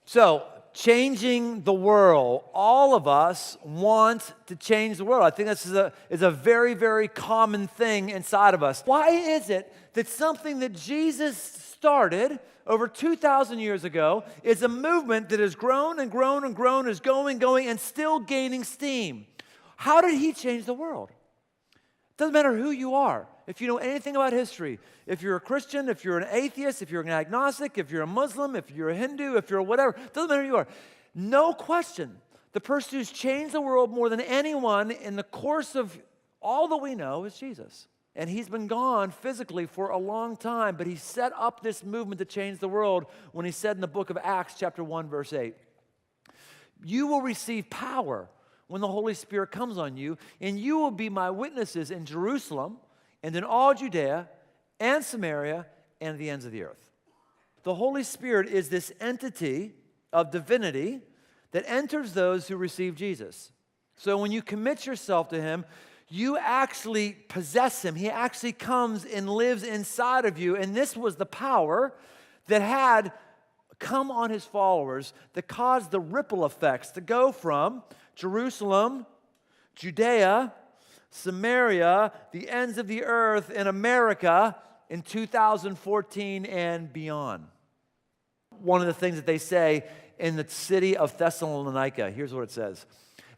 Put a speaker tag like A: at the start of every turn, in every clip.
A: So, changing the world. All of us want to change the world. I think this is a very, very common thing inside of us. Why is it that something that Jesus started over 2,000 years ago is a movement that has grown and grown and grown, is going, and still gaining steam? How did he change the world? It doesn't matter who you are. If you know anything about history, if you're a Christian, if you're an atheist, if you're an agnostic, if you're a Muslim, if you're a Hindu, if you're whatever, it doesn't matter who you are. No question, the person who's changed the world more than anyone in the course of all that we know is Jesus. And he's been gone physically for a long time, but he set up this movement to change the world when he said in the book of Acts, chapter 1, verse 8, "You will receive power when the Holy Spirit comes on you, and you will be my witnesses in Jerusalem and in all Judea and Samaria and the ends of the earth." The Holy Spirit is this entity of divinity that enters those who receive Jesus. So when you commit yourself to him, you actually possess him. He actually comes and lives inside of you. And this was the power that had come on his followers that caused the ripple effects to go from Jerusalem, Judea, Samaria, the ends of the earth, in America in 2014 and beyond. One of the things that they say in the city of Thessalonica, here's what it says.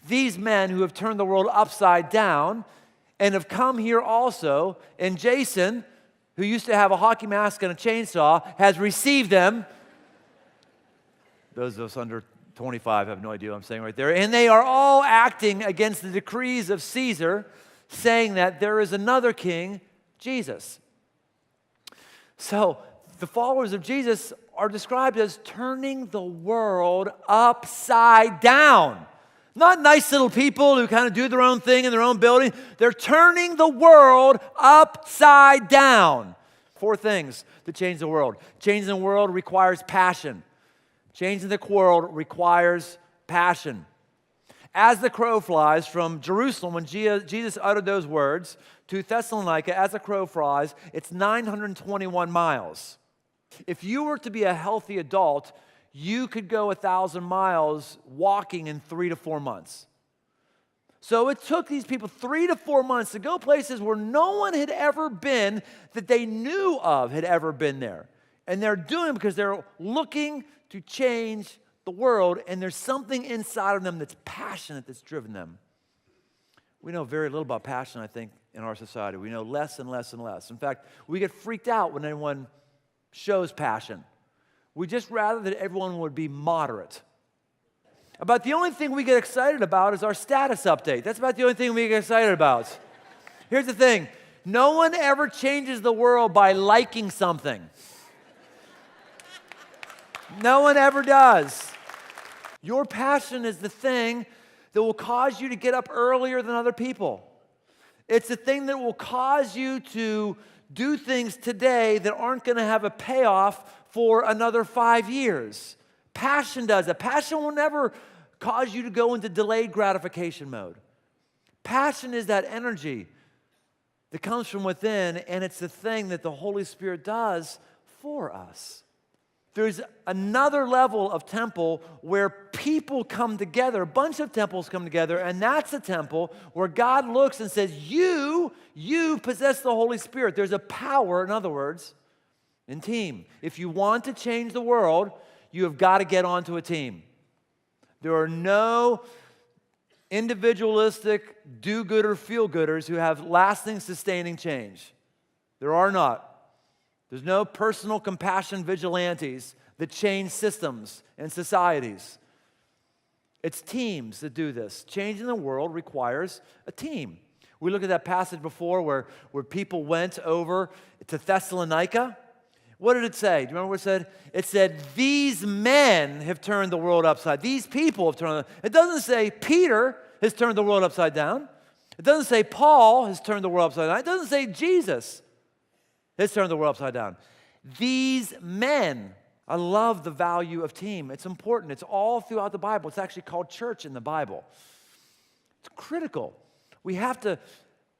A: "These men who have turned the world upside down and have come here also, and Jason, who used to have a hockey mask and a chainsaw, has received them." Those of us under 25 have no idea what I'm saying right there. "And they are all acting against the decrees of Caesar, saying that there is another king, Jesus." So the followers of Jesus are described as turning the world upside down. Not nice little people who kind of do their own thing in their own building. They're turning the world upside down. 4 things to change the world. Changing the world requires passion. Changing the world requires passion. As the crow flies from Jerusalem, when Jesus uttered those words, to Thessalonica, as the crow flies, it's 921 miles. If you were to be a healthy adult, you could go 1,000 miles walking in 3 to 4 months. So it took these people 3 to 4 months to go places where no one had ever been that they knew of had ever been there. And they're doing it because they're looking to change the world, and there's something inside of them that's passionate that's driven them. We know very little about passion, I think, in our society. We know less and less and less. In fact, we get freaked out when anyone shows passion. We just rather that everyone would be moderate. About the only thing we get excited about is our status update. That's about the only thing we get excited about. Here's the thing. No one ever changes the world by liking something. No one ever does. Your passion is the thing that will cause you to get up earlier than other people. It's the thing that will cause you to do things today that aren't going to have a payoff for another 5 years. Passion does it. Passion will never cause you to go into delayed gratification mode. Passion is that energy that comes from within, and it's the thing that the Holy Spirit does for us. There's another level of temple where people come together, a bunch of temples come together, and that's a temple where God looks and says, you possess the Holy Spirit. There's a power, in other words, in team. If you want to change the world, you have got to get onto a team. There are no individualistic do-gooder, feel-gooders who have lasting, sustaining change. There are not. There's no personal compassion vigilantes that change systems and societies. It's teams that do this. Changing the world requires a team. We looked at that passage before where people went over to Thessalonica. What did it say? Do you remember what it said? It said, these men have turned the world upside. These people have turned. It doesn't say Peter has turned the world upside down. It doesn't say Paul has turned the world upside down. It doesn't say Jesus has turned the world upside down. These men. I love the value of team. It's important. It's all throughout the Bible. It's actually called church in the Bible. It's critical. We have to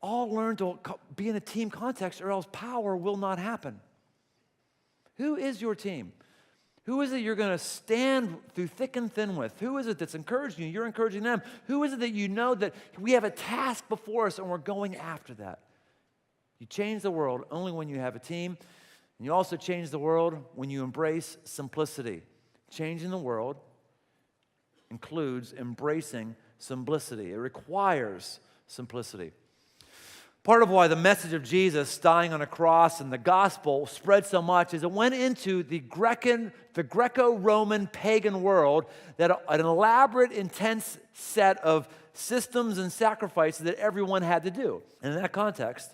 A: all learn to be in a team context or else power will not happen. Who is your team? Who is it you're going to stand through thick and thin with? Who is it that's encouraging you? You're encouraging them. Who is it that you know that we have a task before us and we're going after that? You change the world only when you have a team. And you also change the world when you embrace simplicity. Changing the world includes embracing simplicity. It requires simplicity. Part of why the message of Jesus dying on a cross and the gospel spread so much is it went into the Greco-Roman pagan world, that an elaborate, intense set of systems and sacrifices that everyone had to do. And in that context,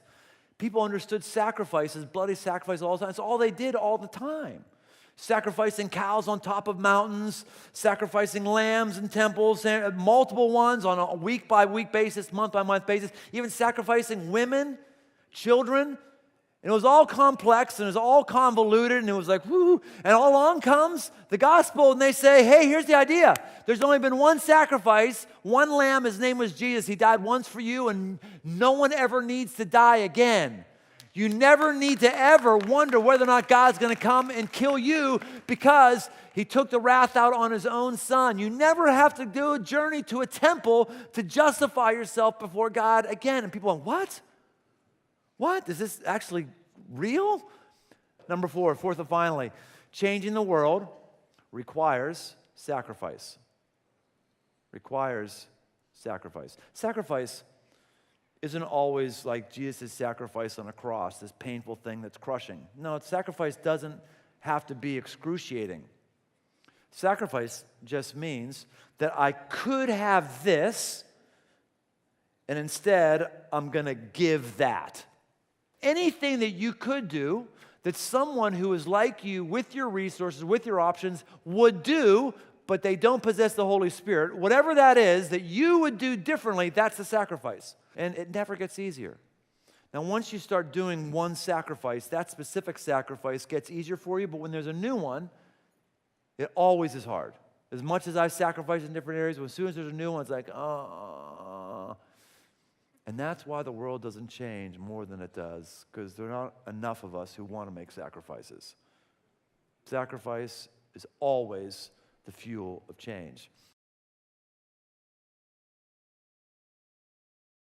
A: people understood sacrifices, bloody sacrifices all the time. It's all they did all the time. Sacrificing cows on top of mountains, sacrificing lambs in temples, multiple ones on a week-by-week basis, month-by-month basis, even sacrificing women, children. And it was all complex, and it was all convoluted, and it was like, whoo. And along comes the gospel, and they say, hey, here's the idea. There's only been one sacrifice, one lamb. His name was Jesus. He died once for you, and no one ever needs to die again. You never need to ever wonder whether or not God's going to come and kill you because he took the wrath out on his own son. You never have to do a journey to a temple to justify yourself before God again. And people are, what? What? Is this actually real? Number four, fourth and finally, changing the world requires sacrifice. Requires sacrifice. Sacrifice isn't always like Jesus' sacrifice on a cross, this painful thing that's crushing. No, sacrifice doesn't have to be excruciating. Sacrifice just means that I could have this, and instead I'm going to give that. Anything that you could do that someone who is like you with your resources, with your options, would do, but they don't possess the Holy Spirit, whatever that is that you would do differently, that's the sacrifice. And it never gets easier. Now, once you start doing one sacrifice, that specific sacrifice gets easier for you, but when there's a new one, it always is hard. As much as I sacrifice in different areas, as soon as there's a new one, it's like, oh. And that's why the world doesn't change more than it does, because there are not enough of us who want to make sacrifices. Sacrifice is always the fuel of change.